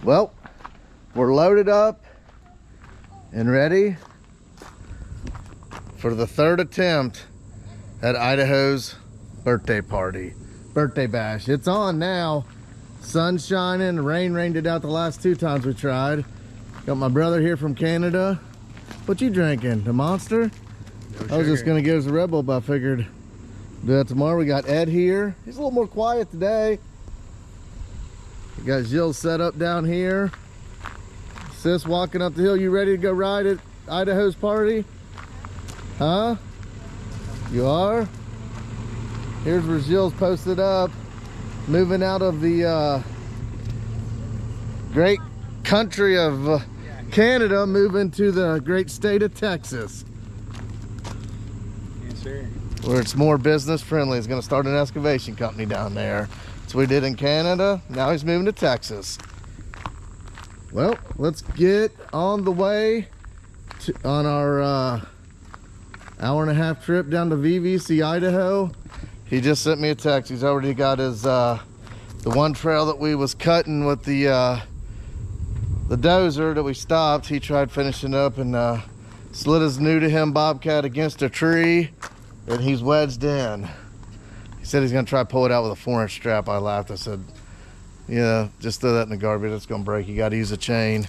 Well, we're loaded up and ready for the third attempt at Idaho's birthday bash. It's on now. Sun's shining, rain rained it out the last 2 times we tried. Got my brother here from Canada. What you drinking? The Monster? I was just gonna get us a Red Bull, but I figured do that tomorrow. We got Ed here. He's a little more quiet today. We got Jill set up down here. Sis walking up the hill. You ready to go ride at Idaho's party? Huh? You are? Here's where Jill's posted up. Moving out of the great country of Canada, moving to the great state of Texas. Yes, sir. Where it's more business friendly. He's gonna start an excavation company down there. That's what we did in Canada. Now he's moving to Texas. Well, let's get on the way on our hour-and-a-half trip down to VVC, Idaho. He just sent me a text. He's already got his the one trail that we was cutting with the dOZER that we stopped. He tried finishing up and slid his new to him Bobcat against a tree, and he's wedged in. He said he's gonna try to pull it out with a 4-inch strap. I laughed. I said, yeah, just throw that in the garbage. It's gonna break. You gotta use a chain.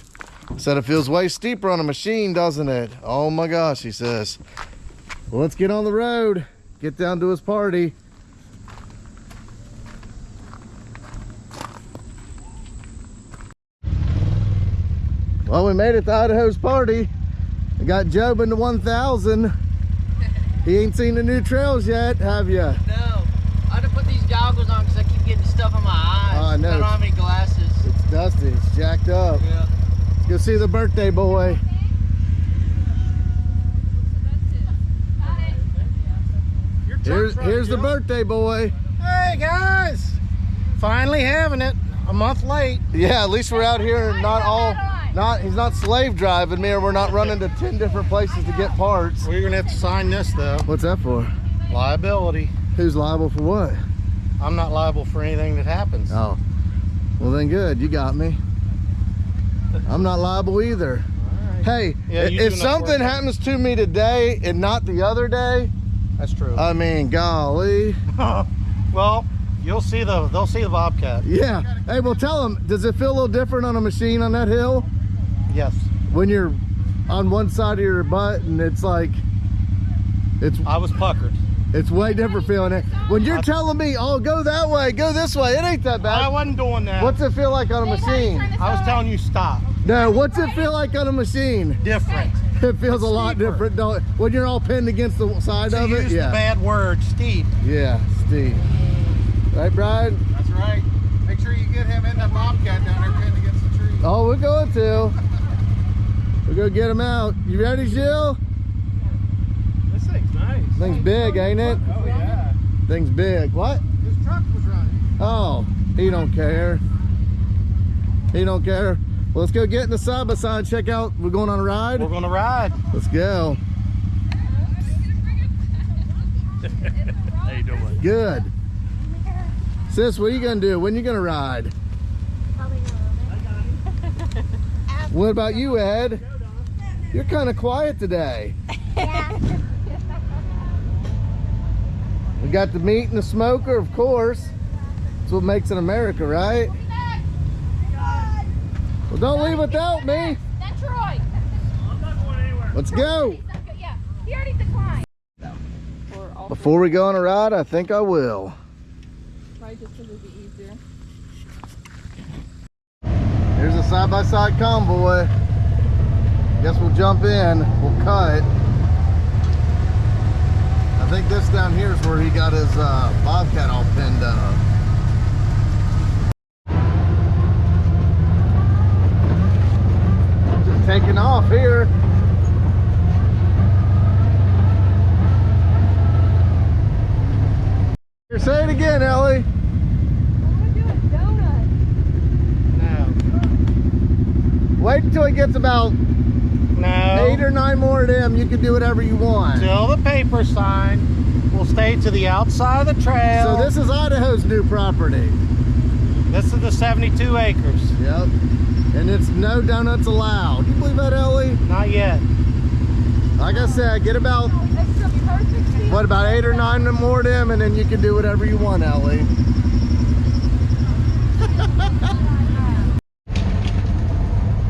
I said it feels way steeper on a machine, doesn't it? Oh my gosh, he says. Well, let's get on the road, get down to his party. Well, we made it to Idaho's party. I got Job in the 1000. He ain't seen the new trails yet, have you? No. I had to put these goggles on because I keep getting stuff in my eyes. Oh, I know. I don't have any glasses. It's dusty. It's jacked up. Yeah. Let's go see the birthday boy. Here's the birthday boy. Hey guys, finally having it. A month late. Yeah, at least we're out here and he's not slave driving me, or we're not running to 10 different places to get parts. We're gonna have to sign this though. What's that for? Liability. Who's liable for what? I'm not liable for anything that happens. Oh, well then good, you got me. I'm not liable either. Right. Hey, Yeah, if something happens to me today and not the other day, that's true. I mean, golly. Well, they'll see the Bobcat. Yeah. Hey, well, tell them, does it feel a little different on a machine on that hill? Yes. When you're on one side of your butt and it's like, I was puckered. It's way different feeling it. When you're telling me, oh, go that way, go this way, it ain't that bad. I wasn't doing that. What's it feel like on a machine? I was telling you stop. No, what's it feel like on a machine? Different. It feels a lot Steeper. different, don't it? When you're all pinned against the side of it, Use yeah. the bad word, steep. Yeah, steep. Right, Brian? That's right. Make sure you get him in that Bobcat down there pinned against the tree. Oh, we're going to. We're going to get him out. You ready, Jill? This thing's nice. Thing's big, ain't it? Oh, yeah. Thing's big. What? His truck was running. Oh, he don't care. He don't care. Well, let's go get in the side by side, check out. We're going on a ride? We're gonna ride. Let's go. How you doing? Good. Sis, what are you gonna do? When you gonna ride? Probably not. What about you, Ed? You're kind of quiet today. Yeah. We got the meat and the smoker, of course. That's what makes it America, right? Well, don't leave without me. That's Troy. I'm not going anywhere. Let's go. Yeah, he already declined. Before we go on a ride, I think I will. Probably just because it'd be easier. Here's a side-by-side convoy. Guess we'll jump in. We'll cut. I think this down here is where he got his Bobcat all pinned up. Just taking off here. Here, say it again, Ellie. Wait until it gets about No. 8 or 9 more of them. You can do whatever you want. Till the paper sign. We'll stay to the outside of the trail. So this is Idaho's new property. This is the 72 acres. Yep. And it's no donuts allowed. You believe that, Ellie? Not yet. Like I said, get about, It's the perfect season. what, about 8 or 9 more of them, and then you can do whatever you want, Ellie.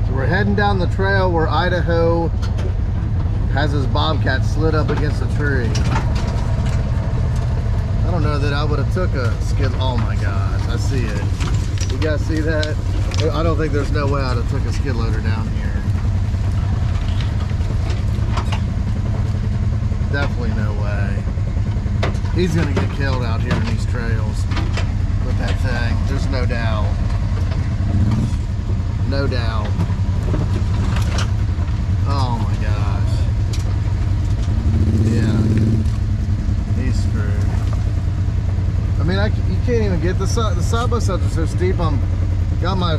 So we're heading down the trail where Idaho has his Bobcat slid up against a tree. I don't know that I would have took a skid. Oh my gosh, I see it. You guys see that? I don't think there's no way I'd have took a skid loader down here. Definitely no way. He's gonna get killed out here in these trails with that thing. There's no doubt. No doubt. Oh my gosh. Yeah. He's screwed. I mean, you can't even get the side by sides are so steep. I'm got my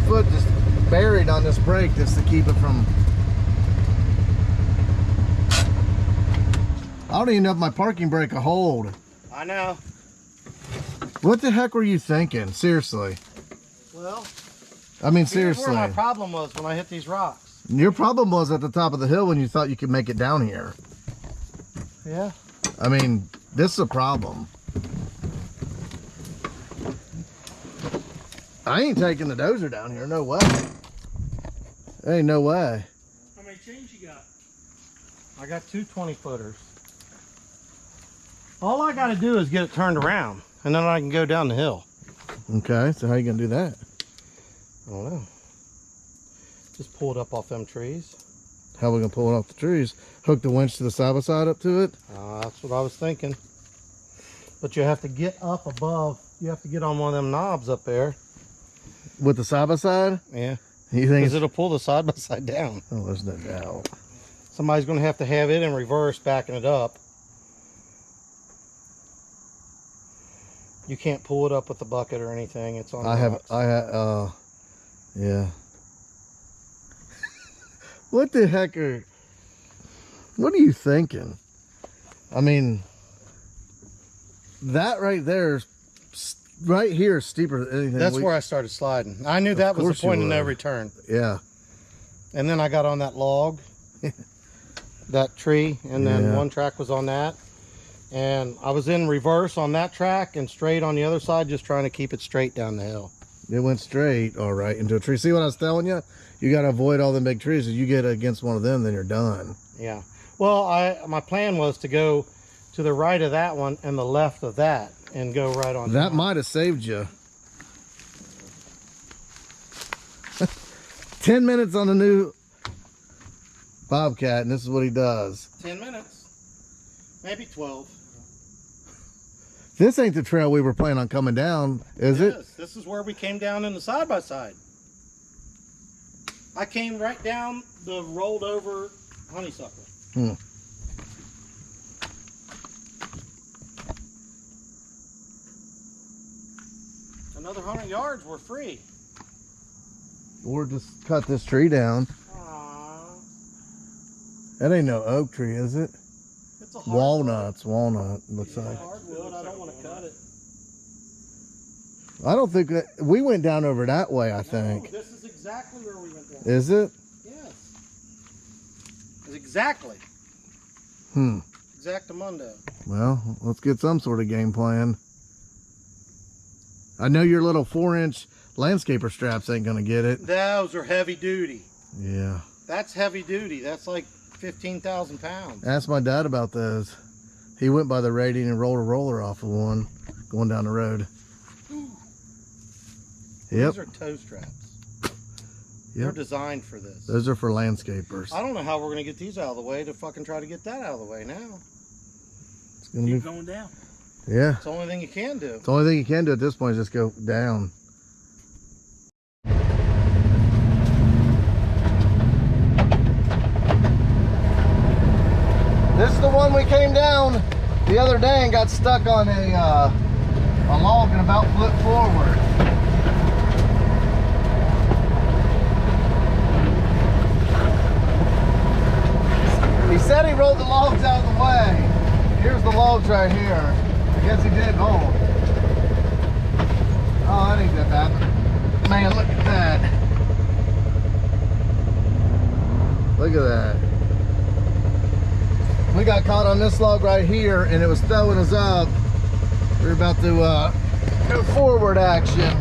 foot just buried on this brake just to keep it from. I don't even know if my parking brake will hold. I know. What the heck were you thinking? Seriously. Well, I mean, here's seriously. where my problem was when I hit these rocks. Your problem was at the top of the hill when you thought you could make it down here. Yeah. I mean, this is a problem. I ain't taking the dOZER down here. No way. Ain't no way. How many chains you got? I got two 20-footers. All I got to do is get it turned around, and then I can go down the hill. Okay, so how you gonna do that? I don't know. Just pull it up off them trees. How we gonna pull it off the trees? Hook the winch to the side by side up to it? That's what I was thinking. But you have to get up above. You have to get on one of them knobs up there. With the side by side? Yeah. You think Because it'll pull the side by side down. Oh, there's no doubt. Somebody's going to have it in reverse, backing it up. You can't pull it up with the bucket or anything. It's on. Yeah. What the heck what are you thinking? I mean, that right there is right here is steeper than anything. That's where I started sliding. I knew that was the point of no return. Yeah. And then I got on that log, that tree, and then one track was on that. And I was in reverse on that track and straight on the other side, just trying to keep it straight down the hill. It went straight, all right, into a tree. See what I was telling you? You got to avoid all the big trees. If you get against one of them, then you're done. Yeah. Well, my plan was to go to the right of that one and the left of that and go right on. That might have saved you. 10 minutes on the new Bobcat, and this is what he does. 10 minutes. Maybe 12. This ain't the trail we were planning on coming down, is it? Yes. This is where we came down in the side-by-side. I came right down the rolled over honeysuckle. Another 100 yards, we're free. Or just cut this tree down. Aww. That ain't no oak tree, is it? It's a hardwood. Walnut, looks like. Hardwood, I don't want to cut it. I don't think that, we went down over that way, I think. No, this is exactly where we went down. Is it? Yes. It's exactly. Exactamundo. Well, let's get some sort of game plan. I know your little 4-inch landscaper straps ain't gonna get it. Those are heavy duty. Yeah. That's heavy duty. That's like 15,000 pounds. Ask my dad about those. He went by the rating and rolled a roller off of one going down the road. Yep. These are toe straps. Yep. They're designed for this. Those are for landscapers. I don't know how we're going to get these out of the way to fucking try to get that out of the way now. It's gonna be Going down. Yeah. It's the only thing you can do. It's the only thing you can do at this point is just go down. This is the one we came down the other day and got stuck on a log and about flipped forward. He said he rolled the logs out of the way. Here's the logs right here. I guess he did hold. Oh, that ain't that bad. Man, look at that. Look at that. We got caught on this log right here and it was throwing us up. We're about to go forward action.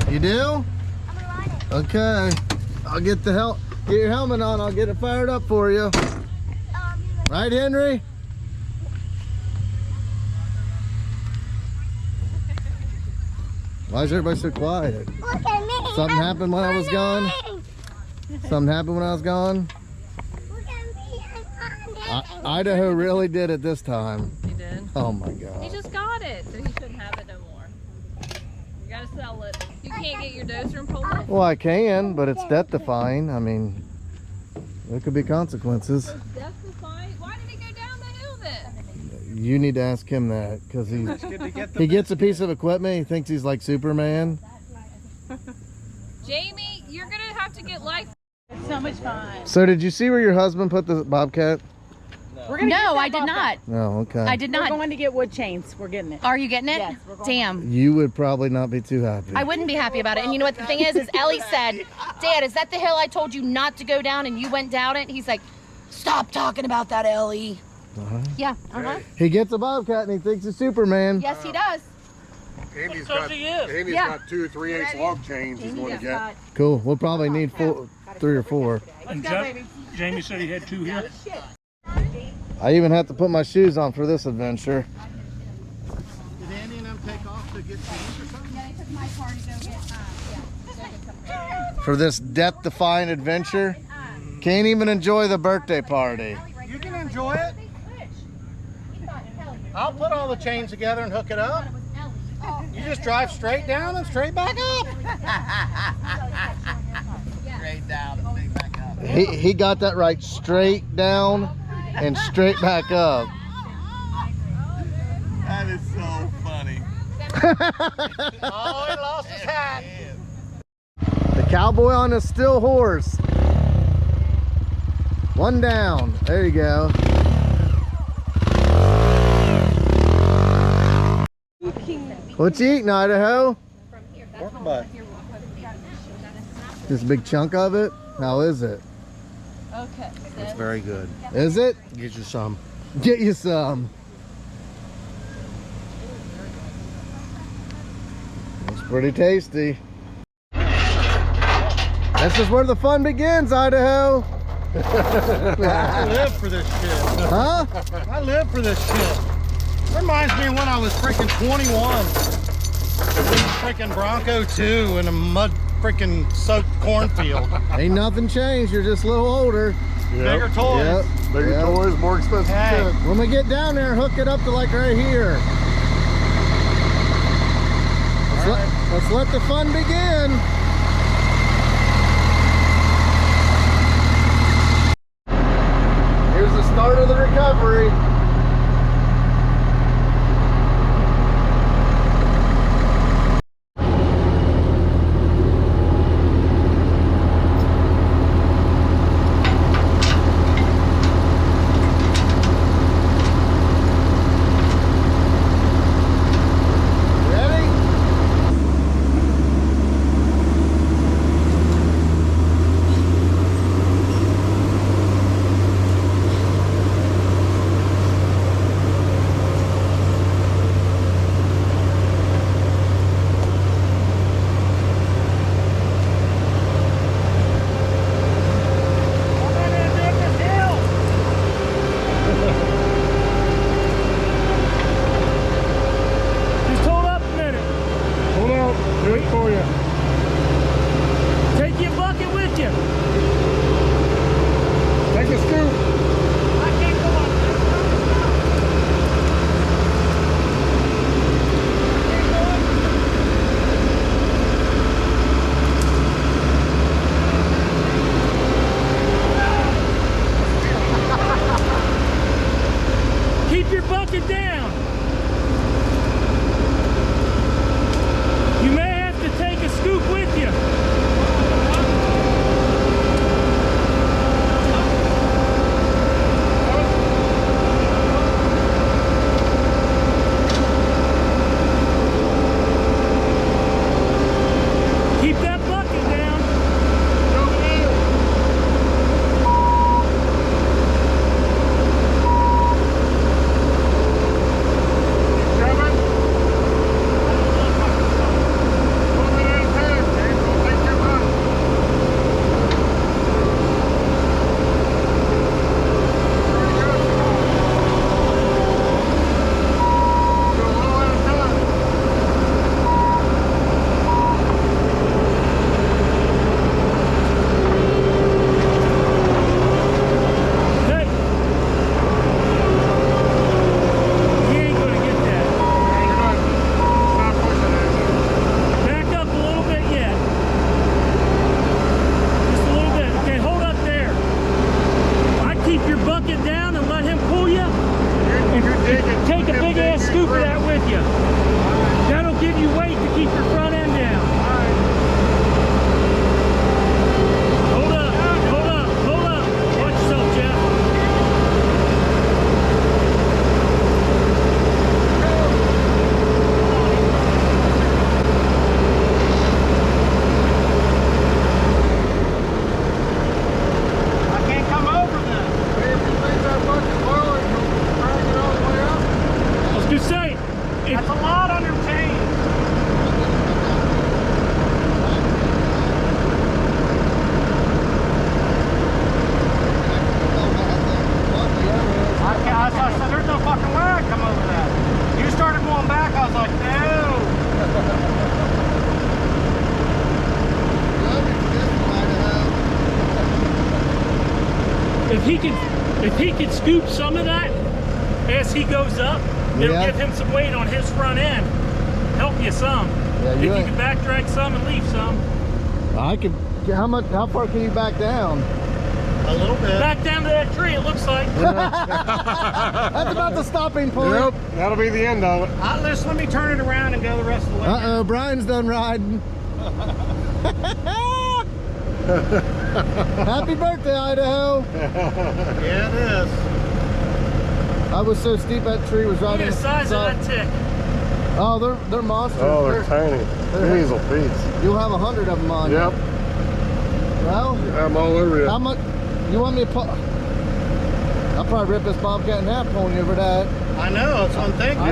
You do? I'm gonna ride it. Okay. I'll get the get your helmet on. I'll get it fired up for you. Right, Henry? Why is everybody so quiet? Look at me. Something happened when I was gone? Something happened when I was gone? Look at me. Idaho really did it this time. He did. Oh my God. He just got it, so he shouldn't have it no more. You gotta sell it. You can't get your dozer and pull it. Well, I can, but it's death defying. I mean, there could be consequences. That's the fine. Why did he go down the hill then? You need to ask him that because he gets a piece of equipment. He thinks he's like Superman. Jamie, you're gonna have to get life. It's so much fun. So did you see where your husband put the Bobcat? No, I did not. No, okay. I did not. We're going to get wood chains. We're getting it. Are you getting it? Yes, we're going. Damn. You would probably not be too happy. I wouldn't be happy about it. And you know what the thing is Ellie said, Dad, is that the hill I told you not to go down and you went down it? He's like, stop talking about that, Ellie. Yeah. He gets a Bobcat and he thinks he's Superman. Yes, he does. Andy's got 2 3/8 log chains he's going to get. Cool. We'll probably need 3 or 4. And Jamie said he had 2 here. I even have to put my shoes on for this adventure. Did Andy and them take off to get chains or something? Yeah, they took my car to go get, For this death-defying adventure. Can't even enjoy the birthday party. You can enjoy it. I'll put all the chains together and hook it up. You just drive straight down and straight back up. Straight down and straight back up. He got that right, straight down and straight back up. That is so funny. Oh, he lost his hat. The cowboy on a still horse. One down. There you go. What you eating, Idaho? Pork butt. Just a big chunk of it? How is it? Okay. It's very good. Is it? Get you some. Get you some. It's pretty tasty. This is where the fun begins, Idaho. I live for this shit. Huh? I live for this shit. Reminds me of when I was freaking 21. Freaking Bronco 2 in a mud freaking soaked cornfield. Ain't nothing changed. You're just a little older. Bigger toys. Yep. Bigger Yep. toys, more expensive Hey. shit. When we get down there, hook it up to like right here. Let's let the fun begin. Here's the start of the recovery. If he could scoop some of that as he goes up, it'll Yeah. give him some weight on his front end. Help you some. Yeah, If you you ain't- can back drag some and leave some. I could. How far can you back down? A little bit. Back down to that tree, it looks like. That's about the stopping point. Yep, that'll be the end of it. Let me turn it around and go the rest of the way. Uh-oh, Brian's done riding. Happy birthday, Idaho. Yeah, it is. I was so steep that tree was right Look in at the size of that tick. Oh, they're monsters. Oh, they're tiny. Weasel piece. You'll have 100 of them on Yep, you. Well, I'm all over you. how much? You want me to put? I'll probably rip this Bobcat in half pulling you over that. I know, that's what I'm thinking.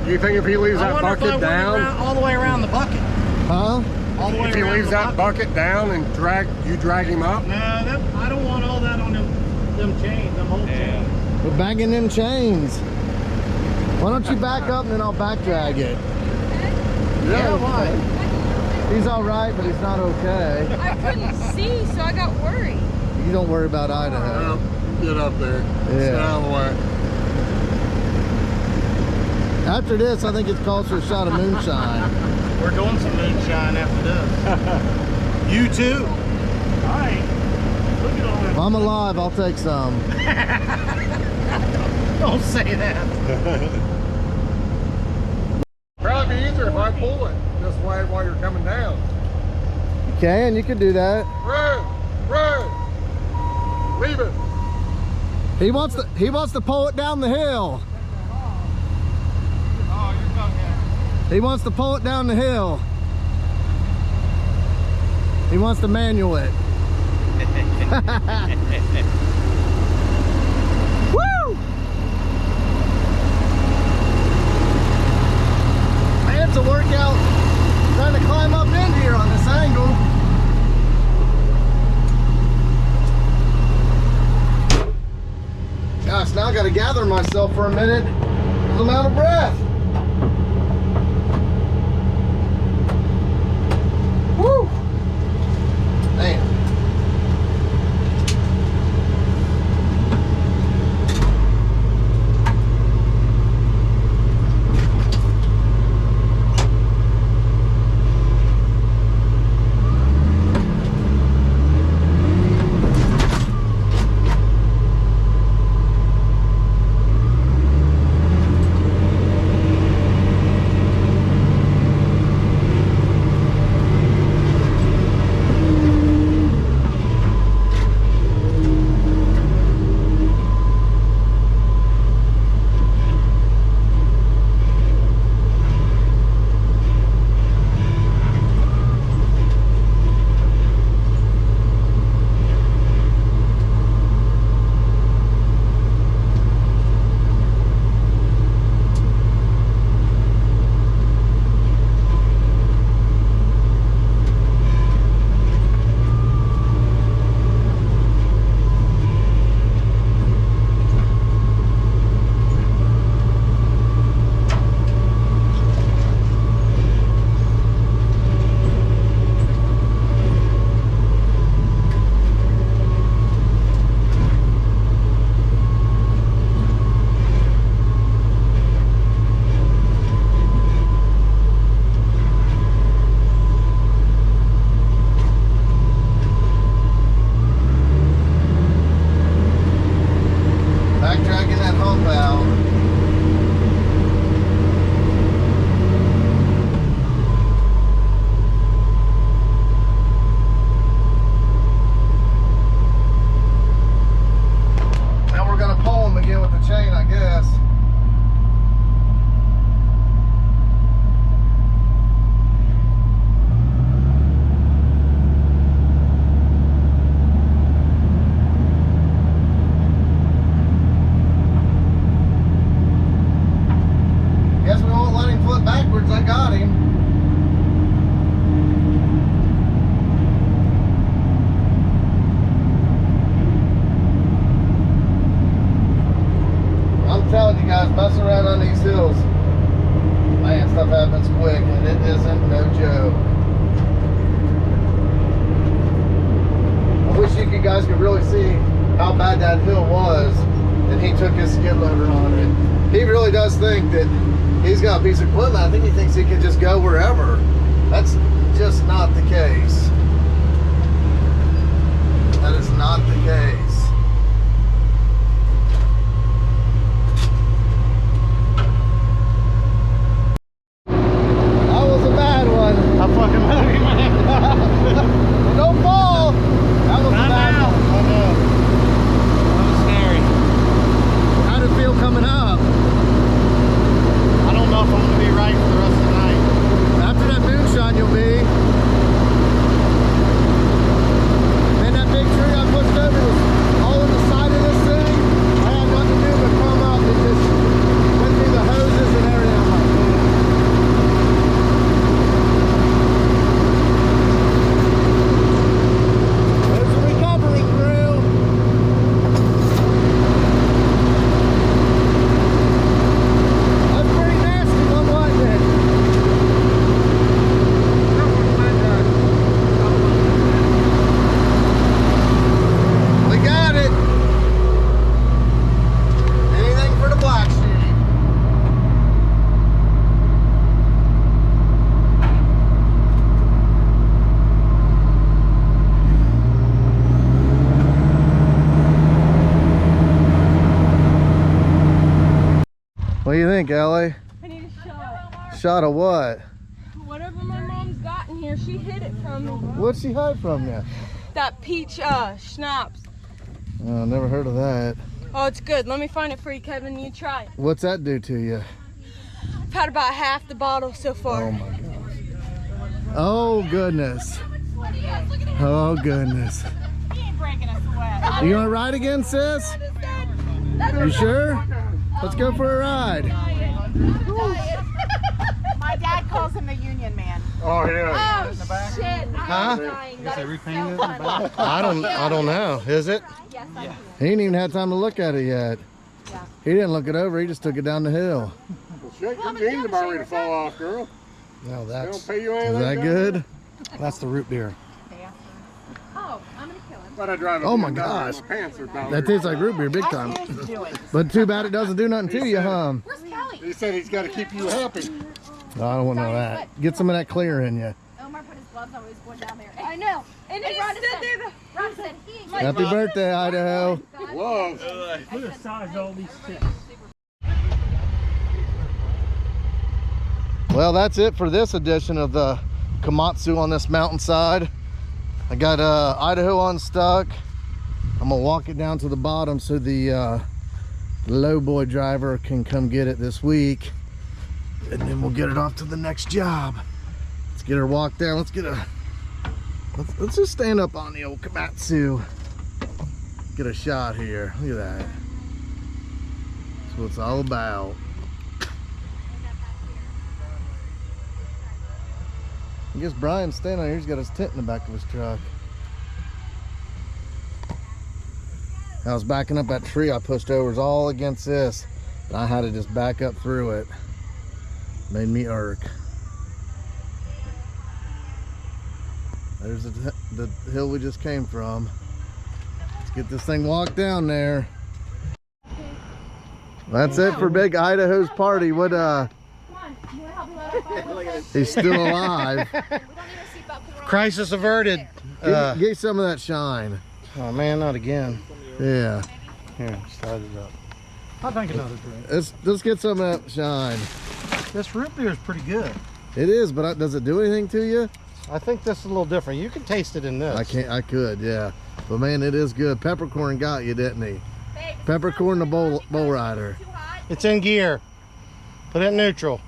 You think if he leaves I that wonder if I bucket went down? around, all the way around the bucket. Huh? All the way If he around leaves the that bucket down and you drag him up? No, I don't want all that on them chains, them whole chains. We're banging them chains. Why don't you back up and then I'll back drag it? Yeah, why? He's all right, but he's not okay. I couldn't see, so I got worried. You don't worry about Idaho. Well, get up there. Yeah. Sit out of the way. After this, I think it's calls for a shot of moonshine. We're doing some moonshine after this. You too? Alright. Look at all If that. I'm alive, I'll take some. Don't say that. Probably be easier if I pull it this way while you're coming down. You can do that. Run! Run! Leave it! He wants to pull it down the hill. Oh, you're coming. He wants to pull it down the hill. He wants to manual it. Woo! Man, it's a workout trying to climb up in here on this angle. Gosh, now I gotta gather myself for a minute because I'm out of breath. Woo! Man. Backtracking that hump out. Now we're gonna pull him again with the chain, I guess. Guess we won't let him flip backwards. I got him. I'm telling you guys, messing around on these hills, man, stuff happens quick, and it isn't no joke. I wish you guys could really see how bad that hill was, and he took his skid loader on it. He really does think that he's got a piece of equipment. I think he thinks he can just go wherever. That's just not the case. That is not the case. That was a bad one. I fucking love you, man. Don't fall. That was a bad one. I know. That was scary. How did it feel coming up? I don't know if I'm going to be right for the rest of the night. After that moonshine, you'll be. Man, that big tree I pushed over was all on the side of this thing. I had nothing to do but come up and just went through the hoses and everything. I'm like, man. There's a recovery crew. That's pretty nasty one, wasn't it? We got it. Anything for the black sheep. What do you think, Ellie? I need a shot. Shot of what? Whatever my mom's got in here, she hid it from me. What'd she hide from you? That peach schnapps. Oh, never heard of that. Oh, it's good. Let me find it for you, Kevin. You try it. What's that do to you? I've had about half the bottle so far. Oh my gosh. Oh goodness. Oh goodness. He ain't breaking a sweat. You gonna ride again, sis? You sure? Let's go for a ride. My dad calls him the Union Man. Oh, yeah. Oh, shit. Huh? Guess I repainted it? I don't know. Is it? He ain't even had time to look at it yet. He didn't look it over, he just took it down the hill. Well, shit, your jeans about ready to fall off, girl. No, They don't that's pay you Is anything. that down good? that's the root beer. Oh, I'm gonna kill him. there? But I drive a Oh my BMW, gosh. My pants are down That there. tastes like root beer big time. Do it. But too bad it doesn't do nothing to you, huh? Where's Kelly? He said he's got to keep you happy. No, I don't want to know that. Get some of that clear in you. Omar put his gloves on when he was going down there. I know. And he Ron stood said- there. Ron said he ain't Happy birthday, Idaho. Love. Look at the size of all these sticks. Well, that's it for this edition of the Komatsu on this mountainside. I got Idaho unstuck. I'm gonna walk it down to the bottom so the low boy driver can come get it this week, and then we'll get it off to the next job. Let's get her walked down. Let's just stand up on the old Komatsu. Get a shot here. Look at that. That's what it's all about. I guess Brian's standing here. He's got his tent in the back of his truck. I was backing up that tree I pushed over. It was all against this. And I had to just back up through it. Made me irk. There's the hill we just came from. Let's get this thing walked down there. That's it for Big Idaho's party. What he's still alive. Crisis averted. Get some of that shine. Oh man, not again. Yeah. Here, start it up. I'll drink another drink. Let's get some of that shine. This root beer is pretty good. It is, but does it do anything to you? I think this is a little different. You can taste it in this. I could, yeah. But man, it is good. Peppercorn got you, didn't he? Peppercorn the bull rider. It's in gear. Put it in neutral.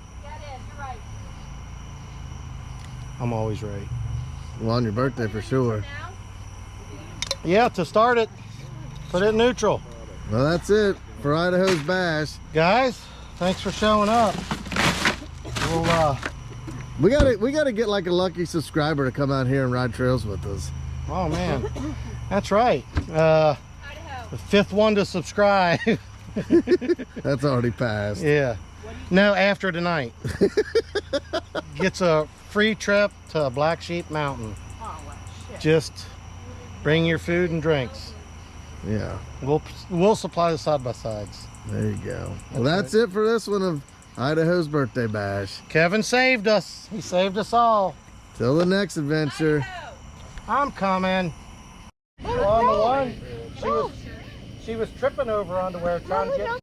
I'm always right. Well, on your birthday for sure. Yeah, to start it, put it in neutral. Well, that's it for Idaho's Bash. Guys, thanks for showing up. We'll, We gotta get like a lucky subscriber to come out here and ride trails with us. oh man, that's right. The fifth one to subscribe. That's already passed. Yeah. No, after tonight. Gets a free trip to Black Sheep Mountain. Just bring your food and drinks. Yeah. We'll supply the side-by-sides. There you go. Well, that's it for this one of Idaho's birthday bash. Kevin saved us. He saved us all. Till the next adventure. I'm coming. On the one, she was tripping over underwear trying to get